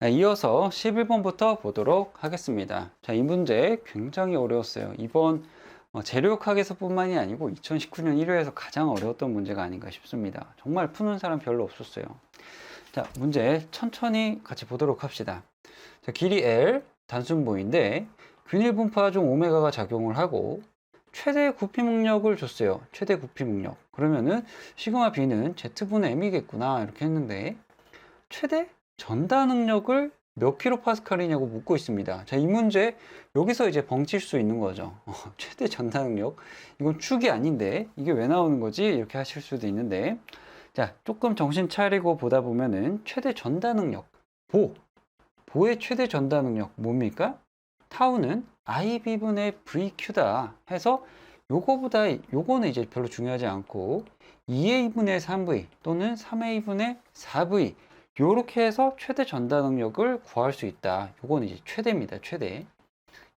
이어서 11번부터 보도록 하겠습니다. 자, 이 문제 굉장히 어려웠어요. 이번 재료학에서뿐만이 아니고 2019년 1회에서 가장 어려웠던 문제가 아닌가 싶습니다. 정말 푸는 사람 별로 없었어요. 자, 문제 천천히 같이 보도록 합시다. 자, 길이 L 단순보인데 균일 분포화 중 오메가가 작용을 하고 최대 구피 목력을 줬어요. 최대 구피 목력. 그러면은 시그마 B는 Z분의 M이겠구나 이렇게 했는데 최대 전다 능력을 몇 킬로파스칼이냐고 묻고 있습니다. 자, 이 문제 여기서 이제 벙칠 수 있는 거죠. 최대 전다 능력. 이건 축이 아닌데 이게 왜 나오는 거지? 이렇게 하실 수도 있는데, 자, 조금 정신 차리고 보다 보면은 최대 전다 능력. 보의 최대 전다 능력 뭡니까? 타우는 IB분의 VQ다 해서 요거는 이제 별로 중요하지 않고 2A분의 3V 또는 3A분의 4V 요렇게 해서 최대 전다 능력을 구할 수 있다. 요거는 이제 최대입니다. 최대.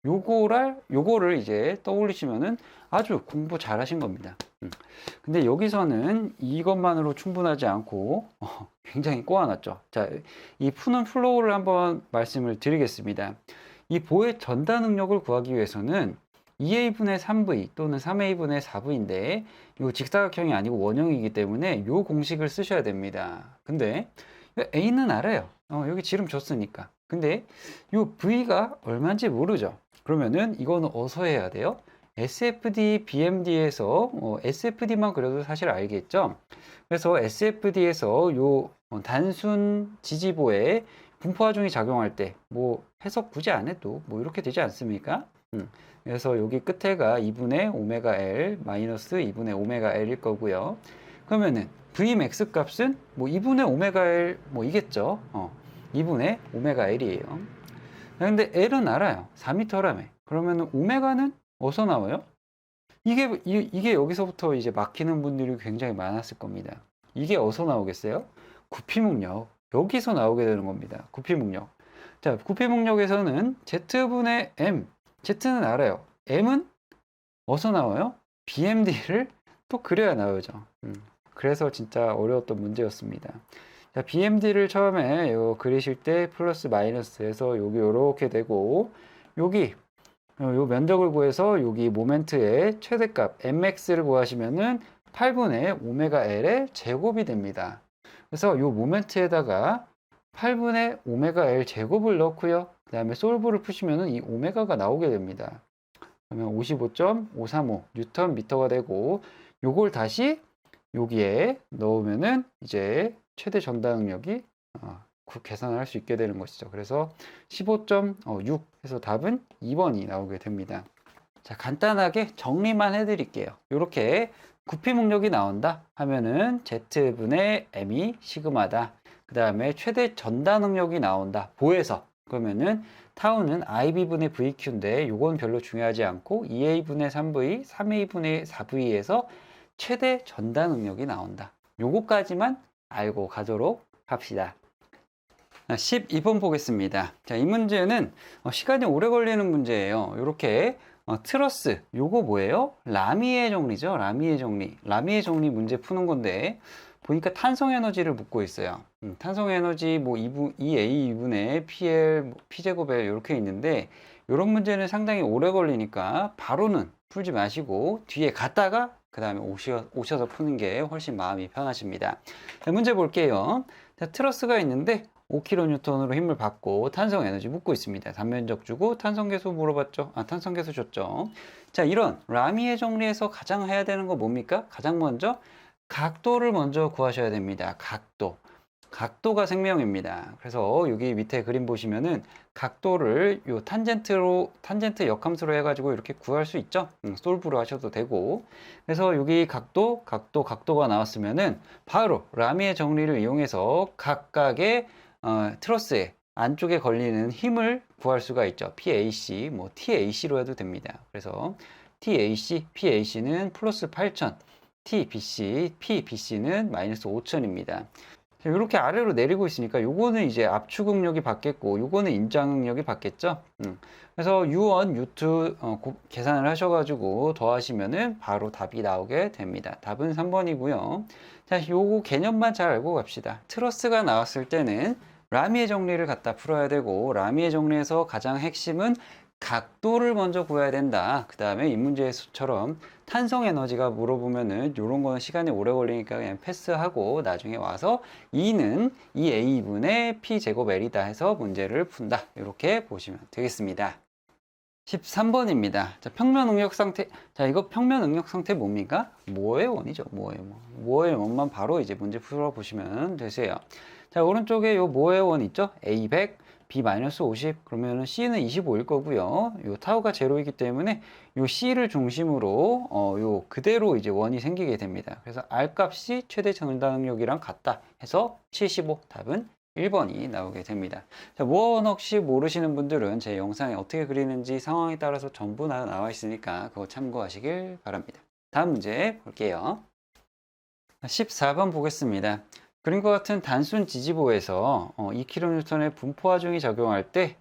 요거를 이제 떠올리시면은 아주 공부 잘 하신 겁니다. 근데 여기서는 이것만으로 충분하지 않고 굉장히 꼬아놨죠. 자, 이 푸는 플로우를 한번 말씀을 드리겠습니다. 이 보의 전다 능력을 구하기 위해서는 2A분의 3V 또는 3A분의 4V인데 이 직사각형이 아니고 원형이기 때문에 이 공식을 쓰셔야 됩니다. 근데 A는 알아요. 여기 지름 줬으니까. 근데 이 V가 얼마인지 모르죠. 그러면은 이거는 어디서 해야 돼요? SFD, BMD에서 SFD만 그려도 사실 알겠죠? 그래서 SFD에서 요 단순 지지보에 분포하중이 작용할 때 뭐 해석 굳이 안 해도 뭐 이렇게 되지 않습니까? 그래서 여기 끝에가 2분의 오메가 L 마이너스 2분의 오메가 L일 거고요. 그러면은 Vmax 값은 뭐 2분의 오메가 L 뭐 이겠죠. 2분의 오메가 L이에요. 근데 L은 알아요. 4m라며. 그러면 오메가는 어디서 나와요? 이게 여기서부터 이제 막히는 분들이 굉장히 많았을 겁니다. 이게 어디서 나오겠어요? 구피목력. 여기서 나오게 되는 겁니다. 구피목력. 자, 구피목력에서는 Z분의 M. Z는 알아요. M은 어디서 나와요? BMD를 또 그려야 나오죠. 그래서 진짜 어려웠던 문제였습니다. 자, BMD를 처음에 그리실 때 플러스 마이너스 해서 여기 이렇게 되고 여기 요 면적을 구해서 여기 모멘트의 최대값 mx를 구하시면은 8분의 오메가 L의 제곱이 됩니다. 그래서 요 모멘트에다가 8분의 오메가 L 제곱을 넣고요. 그 다음에 솔브를 푸시면은 이 오메가가 나오게 됩니다. 그러면 55.535 뉴턴 미터가 되고 요걸 다시 여기에 넣으면은 이제 최대 전다 능력이 계산을 할 수 있게 되는 것이죠. 그래서 15.6 해서 답은 2번이 나오게 됩니다. 자, 간단하게 정리만 해드릴게요. 이렇게 구피 목력이 나온다 하면은 Z분의 M이 시그마다. 그 다음에 최대 전다 능력이 나온다. 보에서. 그러면은 타우는 IB분의 VQ인데 요건 별로 중요하지 않고 2A분의 3V, 3A분의 4V에서 최대 전다 능력이 나온다. 요거까지만 알고 가도록 합시다. 12번 보겠습니다. 자, 이 문제는 시간이 오래 걸리는 문제예요. 이렇게 트러스, 요거 뭐예요? 라미의 정리죠. 라미의 정리. 라미의 정리 문제 푸는 건데 보니까 탄성 에너지를 묻고 있어요. 탄성 에너지 뭐 2A 2분의 PL, P제곱 L 이렇게 있는데 이런 문제는 상당히 오래 걸리니까 바로는 풀지 마시고 뒤에 갔다가 그 다음에 오셔서 푸는 게 훨씬 마음이 편하십니다. 자, 문제 볼게요. 자, 트러스가 있는데 5kN으로 힘을 받고 탄성 에너지 묻고 있습니다. 단면적 주고 탄성계수 물어봤죠? 탄성계수 줬죠. 자, 이런 라미의 정리에서 가장 해야 되는 거 뭡니까? 가장 먼저 각도를 먼저 구하셔야 됩니다. 각도가 생명입니다. 그래서 여기 밑에 그림 보시면은 각도를 요 탄젠트 역함수로 해가지고 이렇게 구할 수 있죠. 솔브로 하셔도 되고. 그래서 여기 각도가 나왔으면은 바로 라미의 정리를 이용해서 각각의 트러스의 안쪽에 걸리는 힘을 구할 수가 있죠. PAC, 뭐 TAC로 해도 됩니다. 그래서 TAC, PAC는 플러스 8,000, TBC, PBC는 마이너스 5,000입니다. 이렇게 아래로 내리고 있으니까 요거는 이제 압축 응력이 받겠고 요거는 인장 응력이 받겠죠. 그래서 U1, U2 계산을 하셔가지고 더하시면은 바로 답이 나오게 됩니다. 답은 3번이고요. 자, 요거 개념만 잘 알고 갑시다. 트러스가 나왔을 때는 라미의 정리를 갖다 풀어야 되고, 라미의 정리에서 가장 핵심은 각도를 먼저 구해야 된다. 그 다음에 이 문제처럼 탄성 에너지가 물어보면은 이런 거는 시간이 오래 걸리니까 그냥 패스하고 나중에 와서 2는 2a분의 p제곱 l이다 해서 문제를 푼다. 이렇게 보시면 되겠습니다. 13번입니다. 자, 평면 응력 상태. 자, 이거 평면 응력 상태 뭡니까? 모의 원이죠. 모의 원. 모의 원만 바로 이제 문제 풀어 보시면 되세요. 자, 오른쪽에 요 모의 원 있죠? A 100, B 마이너스 50. 그러면은 C는 25일 거고요. 요 타우가 제로이기 때문에 요 C를 중심으로 요 그대로 이제 원이 생기게 됩니다. 그래서 R 값이 최대 전달 능력이랑 같다 해서 75. 답은 1번이 나오게 됩니다. 자, 모어원 혹시 모르시는 분들은 제 영상에 어떻게 그리는지 상황에 따라서 전부 다 나와 있으니까 그거 참고하시길 바랍니다. 다음 문제 볼게요. 14번 보겠습니다. 그림과 같은 단순 지지보에서 2kN의 분포하중이 작용할 때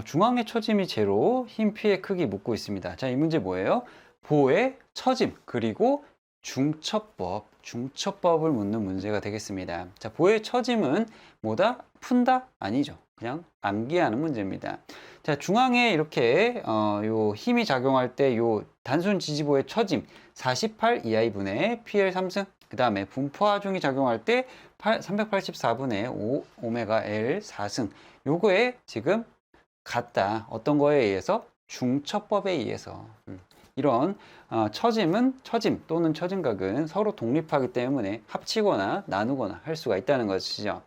중앙의 처짐이 제로, 힘 P의 크기 묻고 있습니다. 자, 이 문제 뭐예요? 보의 처짐 그리고 중첩법을 묻는 문제가 되겠습니다. 자, 보의 처짐은 뭐다? 푼다? 아니죠. 그냥 암기하는 문제입니다. 자, 중앙에 이렇게 요 힘이 작용할 때 요 단순 지지보의 처짐 48 2i분의 PL 3승. 그 다음에 분포하중이 작용할 때 384분의 5 오메가 L 4승. 요거에 지금 같다. 어떤 거에 의해서? 중첩법에 의해서. 이런 처짐 또는 처짐각은 서로 독립하기 때문에 합치거나 나누거나 할 수가 있다는 것이죠.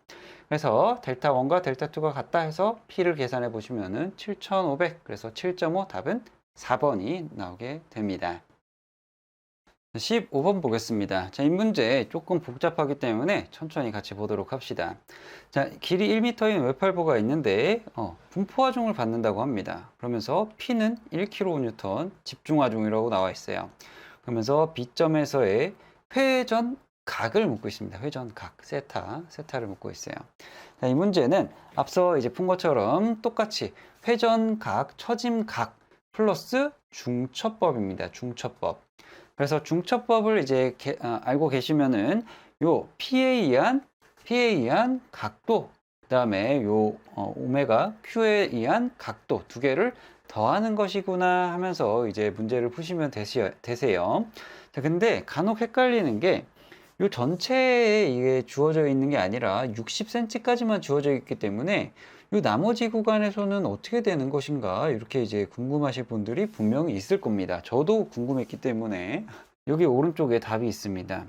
그래서 델타 1과 델타 2가 같다 해서 P를 계산해 보시면은 7500. 그래서 7.5 답은 4번이 나오게 됩니다. 15번 보겠습니다. 자, 이 문제 조금 복잡하기 때문에 천천히 같이 보도록 합시다. 자, 길이 1m인 외팔보가 있는데 분포하중을 받는다고 합니다. 그러면서 P는 1kN 집중하중이라고 나와 있어요. 그러면서 B점에서의 회전각을 묻고 있습니다. 회전각, 세타를 묻고 있어요. 자, 이 문제는 앞서 이제 푼 것처럼 똑같이 회전각, 처짐각 플러스 중첩법입니다. 중첩법. 그래서 중첩법을 이제 알고 계시면은 요 P에 의한 각도, 그 다음에 요 오메가 Q에 의한 각도 두 개를 더하는 것이구나 하면서 이제 문제를 푸시면 되세요. 자, 근데 간혹 헷갈리는 게 요 전체에 이게 주어져 있는 게 아니라 60cm까지만 주어져 있기 때문에 요 나머지 구간에서는 어떻게 되는 것인가 이렇게 이제 궁금하실 분들이 분명히 있을 겁니다. 저도 궁금했기 때문에 여기 오른쪽에 답이 있습니다.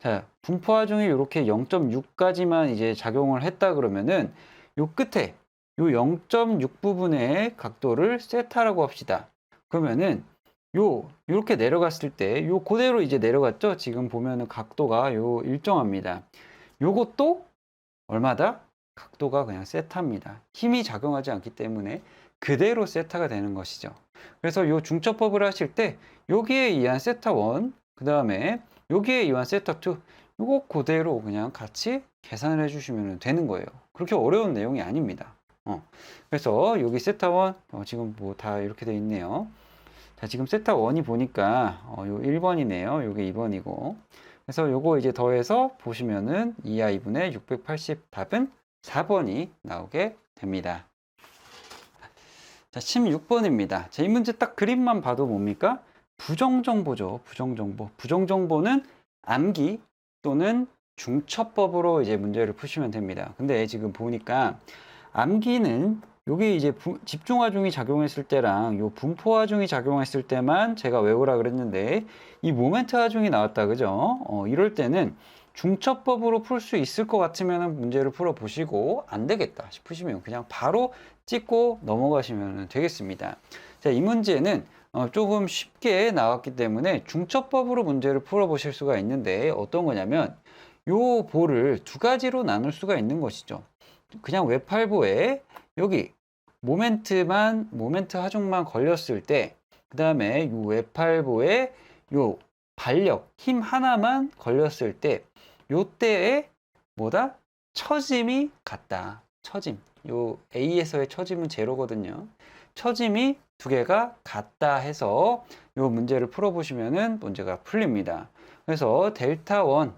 자, 분포하중이 이렇게 0.6까지만 이제 작용을 했다 그러면은 요 끝에 요 0.6 부분의 각도를 세타라고 합시다. 그러면은 요렇게 내려갔을 때 요 그대로 이제 내려갔죠? 지금 보면은 각도가 요 일정합니다. 요것도 얼마다? 각도가 그냥 세타입니다. 힘이 작용하지 않기 때문에 그대로 세타가 되는 것이죠. 그래서 요 중첩법을 하실 때 여기에 의한 세타 1, 그 다음에 여기에 의한 세타 2, 요거 그대로 그냥 같이 계산을 해주시면 되는 거예요. 그렇게 어려운 내용이 아닙니다. 그래서 여기 세타 1, 지금 뭐 다 이렇게 돼 있네요. 자, 지금 세타 1이 보니까 요 1번이네요. 요게 2번이고. 그래서 요거 이제 더해서 보시면은 2i분의 680 답은 4번이 나오게 됩니다. 자, 16번입니다. 자, 이 문제 딱 그림만 봐도 뭡니까? 부정정보죠. 부정정보. 부정정보는 암기 또는 중첩법으로 이제 문제를 푸시면 됩니다. 근데 지금 보니까 암기는 여기 이제 집중하중이 작용했을 때랑 요 분포하중이 작용했을 때만 제가 외우라 그랬는데 이 모멘트 하중이 나왔다 그죠? 이럴 때는 중첩법으로 풀 수 있을 것 같으면 문제를 풀어 보시고 안 되겠다 싶으시면 그냥 바로 찍고 넘어가시면 되겠습니다. 자, 이 문제는 조금 쉽게 나왔기 때문에 중첩법으로 문제를 풀어 보실 수가 있는데 어떤 거냐면 요 볼을 두 가지로 나눌 수가 있는 것이죠. 그냥 외팔보에 여기 모멘트 하중만 걸렸을 때, 그 다음에 요 외팔보에 요 발력, 힘 하나만 걸렸을 때, 요때에 뭐다? 처짐이 같다. 처짐. 요 A에서의 처짐은 제로거든요. 처짐이 두 개가 같다 해서 요 문제를 풀어보시면은 문제가 풀립니다. 그래서 델타 1,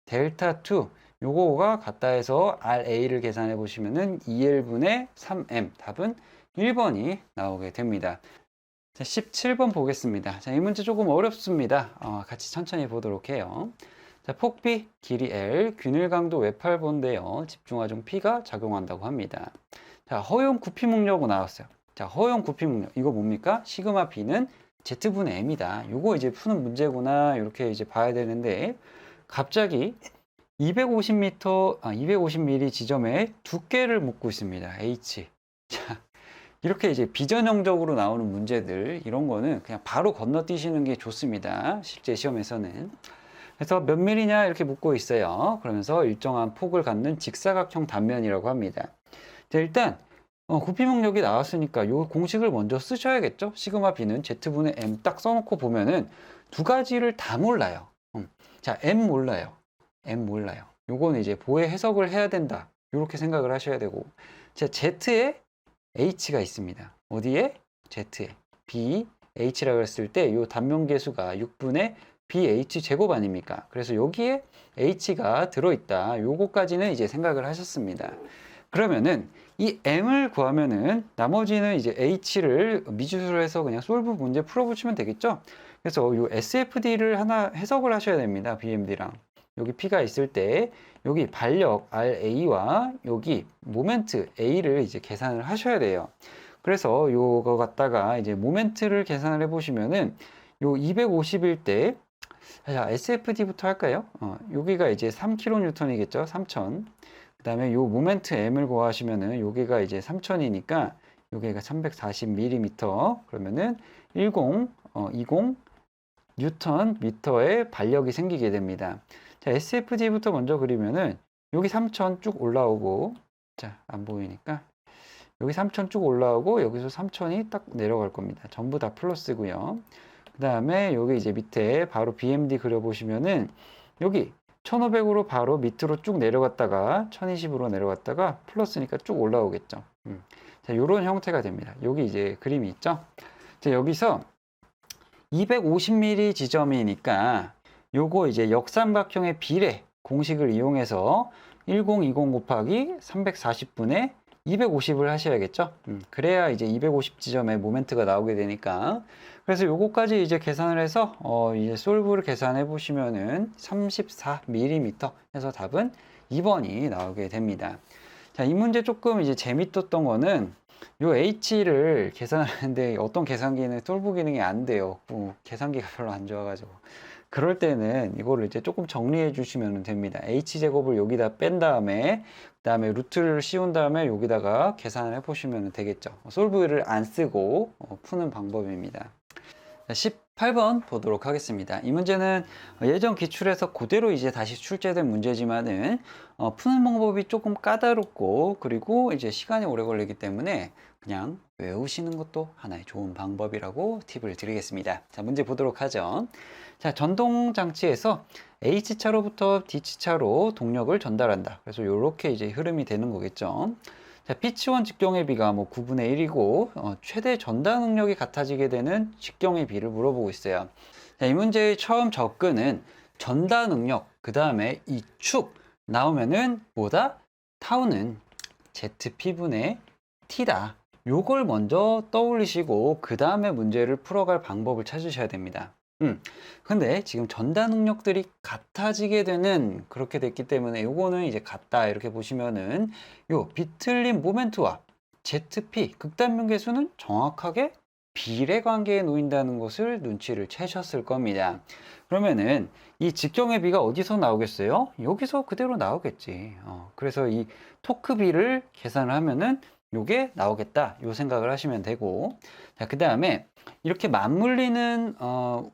델타 2, 요거가 같다 해서 RA를 계산해 보시면은 2L분의 3M, 답은 1번이 나오게 됩니다. 자, 17번 보겠습니다. 자, 이 문제 조금 어렵습니다. 같이 천천히 보도록 해요. 자, 폭 B, 길이 L, 균일 강도 외팔본인데요. 집중하중 P가 작용한다고 합니다. 자, 허용 구피 목록 나왔어요. 자, 허용 구피 목록. 이거 뭡니까? 시그마 B는 Z분의 M이다. 요거 이제 푸는 문제구나. 이렇게 이제 봐야 되는데, 갑자기 250mm 지점에 두께를 묻고 있습니다. H. 자, 이렇게 이제 비전형적으로 나오는 문제들, 이런 거는 그냥 바로 건너뛰시는 게 좋습니다. 실제 시험에서는. 그래서 몇 밀리냐 이렇게 묻고 있어요. 그러면서 일정한 폭을 갖는 직사각형 단면이라고 합니다. 자, 일단 구피 목록이 나왔으니까 이 공식을 먼저 쓰셔야겠죠. 시그마 B는 Z분의 M 딱 써놓고 보면은 두 가지를 다 몰라요. 자, M 몰라요. M 몰라요. 요거는 이제 보혜 해석을 해야 된다. 이렇게 생각을 하셔야 되고. 자, Z에 H가 있습니다. 어디에? Z에. B, H라고 했을 때 이 단면계수가 6분의 BH 제곱 아닙니까? 그래서 여기에 H가 들어있다. 요거까지는 이제 생각을 하셨습니다. 그러면은 이 M을 구하면은 나머지는 이제 H를 미지수로 해서 그냥 솔브 문제 풀어보시면 되겠죠? 그래서 요 SFD를 하나 해석을 하셔야 됩니다. BMD랑. 여기 P가 있을 때 여기 발력 RA와 여기 모멘트 A를 이제 계산을 하셔야 돼요. 그래서 요거 갖다가 이제 모멘트를 계산을 해 보시면은 요 250일 때, 자, SFD부터 할까요? 여기가 이제 3kN이겠죠? 3000. 그 다음에 요 모멘트 M을 구하시면은 여기가 이제 3000이니까 여기가 340mm. 그러면은 20 뉴턴 미터의 발력이 생기게 됩니다. 자, SFD부터 먼저 그리면은 여기 3000 쭉 올라오고, 자, 안 보이니까 여기 3000 쭉 올라오고 여기서 3000이 딱 내려갈 겁니다. 전부 다 플러스고요. 그 다음에 여기 이제 밑에 바로 BMD 그려보시면은 여기 1500으로 바로 밑으로 쭉 내려갔다가 1020으로 내려갔다가 플러스니까 쭉 올라오겠죠. 자, 요런 형태가 됩니다. 여기 이제 그림이 있죠. 자, 여기서 250mm 지점이니까 요거 이제 역삼각형의 비례 공식을 이용해서 1020 곱하기 340분의 250을 하셔야겠죠. 그래야 이제 250 지점에 모멘트가 나오게 되니까. 그래서 요거까지 이제 계산을 해서 이제 솔브를 계산해 보시면은 34mm 해서 답은 2번이 나오게 됩니다. 자, 이 문제 조금 이제 재밌었던 거는 요 H를 계산하는데 어떤 계산기는 솔브 기능이 안 돼요. 계산기가 별로 안 좋아가지고. 그럴 때는 이거를 이제 조금 정리해 주시면 됩니다. H제곱을 여기다 뺀 다음에 그다음에 루트를 씌운 다음에 여기다가 계산을 해 보시면 되겠죠. 솔브를 안 쓰고 푸는 방법입니다. 18번 보도록 하겠습니다. 이 문제는 예전 기출에서 그대로 이제 다시 출제된 문제지만은 푸는 방법이 조금 까다롭고 그리고 이제 시간이 오래 걸리기 때문에 그냥 외우시는 것도 하나의 좋은 방법이라고 팁을 드리겠습니다. 자, 문제 보도록 하죠. 자, 전동장치에서 H차로부터 D차로 동력을 전달한다. 그래서 이렇게 이제 흐름이 되는 거겠죠. 자, P치원 직경의 비가 뭐 9분의 1이고 최대 전달 능력이 같아지게 되는 직경의 비를 물어보고 있어요. 자, 이 문제의 처음 접근은 전달 능력, 그 다음에 이 축 나오면은 뭐다? 타우는 ZP분의 T다. 요걸 먼저 떠올리시고 그 다음에 문제를 풀어갈 방법을 찾으셔야 됩니다. 근데 지금 전달 능력들이 같아지게 되는 그렇게 됐기 때문에 요거는 이제 같다 이렇게 보시면은 요 비틀린 모멘트와 ZP 극단면 계수는 정확하게 비례 관계에 놓인다는 것을 눈치를 채셨을 겁니다. 그러면은 이 직경의 비가 어디서 나오겠어요? 여기서 그대로 나오겠지. 그래서 이 토크 비를 계산을 하면은 요게 나오겠다 요 생각을 하시면 되고, 자, 그 다음에 이렇게 맞물리는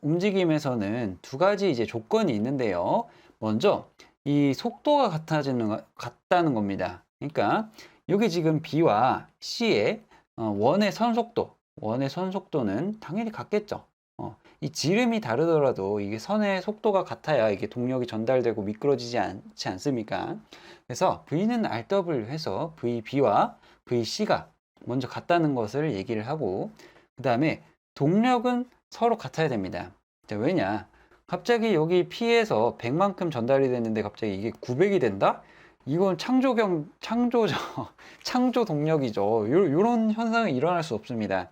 움직임에서는 두 가지 이제 조건이 있는데요. 먼저 이 속도가 같다는 겁니다. 그러니까 여기 지금 B와 C의 원의 선속도는 당연히 같겠죠. 이 지름이 다르더라도 이게 선의 속도가 같아야 이게 동력이 전달되고 미끄러지지 않지 않습니까? 그래서 V는 RW 해서 VB와 VC가 먼저 같다는 것을 얘기를 하고, 그 다음에 동력은 서로 같아야 됩니다. 왜냐? 갑자기 여기 P에서 100만큼 전달이 됐는데 갑자기 이게 900이 된다? 이건 창조 동력이죠. 요런 현상은 일어날 수 없습니다.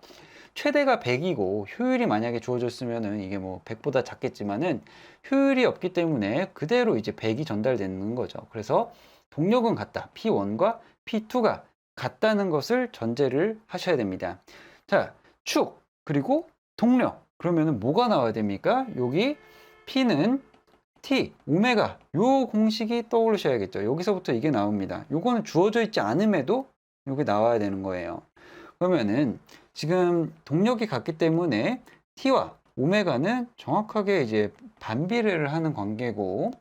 최대가 100이고 효율이 만약에 주어졌으면은 이게 뭐 100보다 작겠지만은 효율이 없기 때문에 그대로 이제 100이 전달되는 거죠. 그래서 동력은 같다. P1과 P2가 같다는 것을 전제를 하셔야 됩니다. 자, 축 그리고 동력. 그러면은 뭐가 나와야 됩니까? 여기 P는 T, 오메가 요 공식이 떠오르셔야겠죠. 여기서부터 이게 나옵니다. 요거는 주어져 있지 않음에도 요게 나와야 되는 거예요. 그러면은 지금 동력이 같기 때문에 T와 오메가는 정확하게 이제 반비례를 하는 관계고,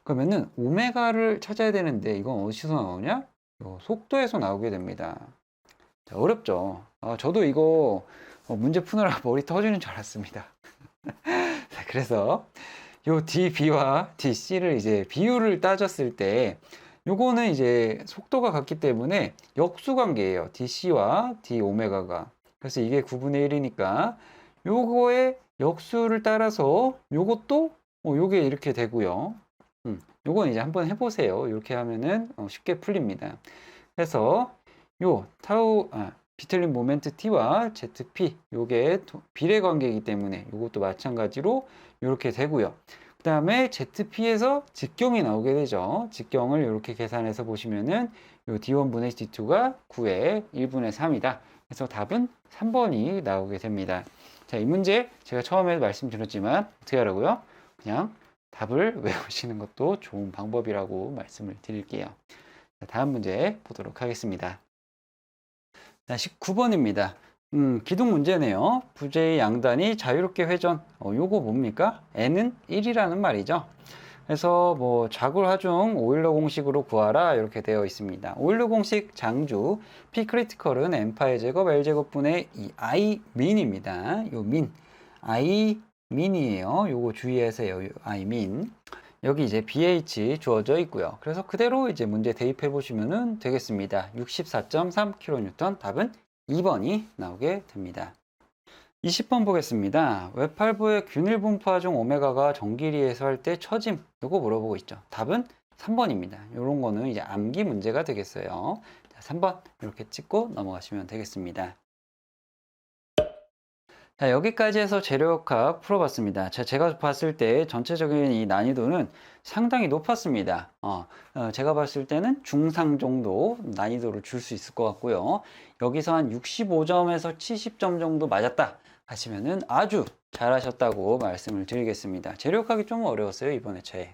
그러면은 오메가를 찾아야 되는데 이건 어디서 나오냐? 요 속도에서 나오게 됩니다. 자, 어렵죠. 저도 이거 문제 푸느라 머리 터지는 줄 알았습니다. 자, 그래서 요 dB와 dC를 이제 비율을 따졌을 때 요거는 이제 속도가 같기 때문에 역수 관계예요. dC와 d오메가가. 그래서 이게 9분의 1이니까 요거의 역수를 따라서 요것도 요게 이렇게 되고요. 요건 이제 한번 해보세요. 이렇게 하면은 쉽게 풀립니다. 그래서 요 비틀린 모멘트 T와 ZP 요게 비례 관계이기 때문에 요것도 마찬가지로 이렇게 되고요. 그 다음에 ZP에서 직경이 나오게 되죠. 직경을 이렇게 계산해서 보시면은 요 D1분의 D2가 9의 1분의 3이다. 그래서 답은 3번이 나오게 됩니다. 자, 이 문제 제가 처음에 말씀드렸지만 어떻게 하라고요? 그냥 답을 외우시는 것도 좋은 방법이라고 말씀을 드릴게요. 자, 다음 문제 보도록 하겠습니다. 자, 19번입니다. 기둥 문제네요. 부재의 양단이 자유롭게 회전. 요거 뭡니까? n은 1이라는 말이죠. 그래서 뭐 좌굴하중 오일러 공식으로 구하라 이렇게 되어 있습니다. 오일러 공식 장주 P 크리티컬은 n파의 제곱 L 제곱분의 이 I 민입니다. 요 민 I 민이에요. 요거 주의하세요. I 민. 여기 이제 BH 주어져 있고요. 그래서 그대로 이제 문제 대입해 보시면 되겠습니다. 64.3kN. 답은 2번이 나오게 됩니다. 20번 보겠습니다. 웹할부의 균일 분포화 중 오메가가 정기리에서 할 때 처짐. 요거 물어보고 있죠. 답은 3번입니다. 요런 거는 이제 암기 문제가 되겠어요. 자, 3번 이렇게 찍고 넘어가시면 되겠습니다. 자, 여기까지 해서 재료역학 풀어봤습니다. 제가 봤을 때 전체적인 이 난이도는 상당히 높았습니다. 제가 봤을 때는 중상 정도 난이도를 줄 수 있을 것 같고요. 여기서 한 65점에서 70점 정도 맞았다 하시면은 아주 잘하셨다고 말씀을 드리겠습니다. 재료역학이 좀 어려웠어요, 이번에 제.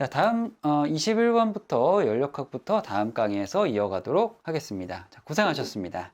자, 다음 21번부터 연력학부터 다음 강의에서 이어가도록 하겠습니다. 자, 고생하셨습니다.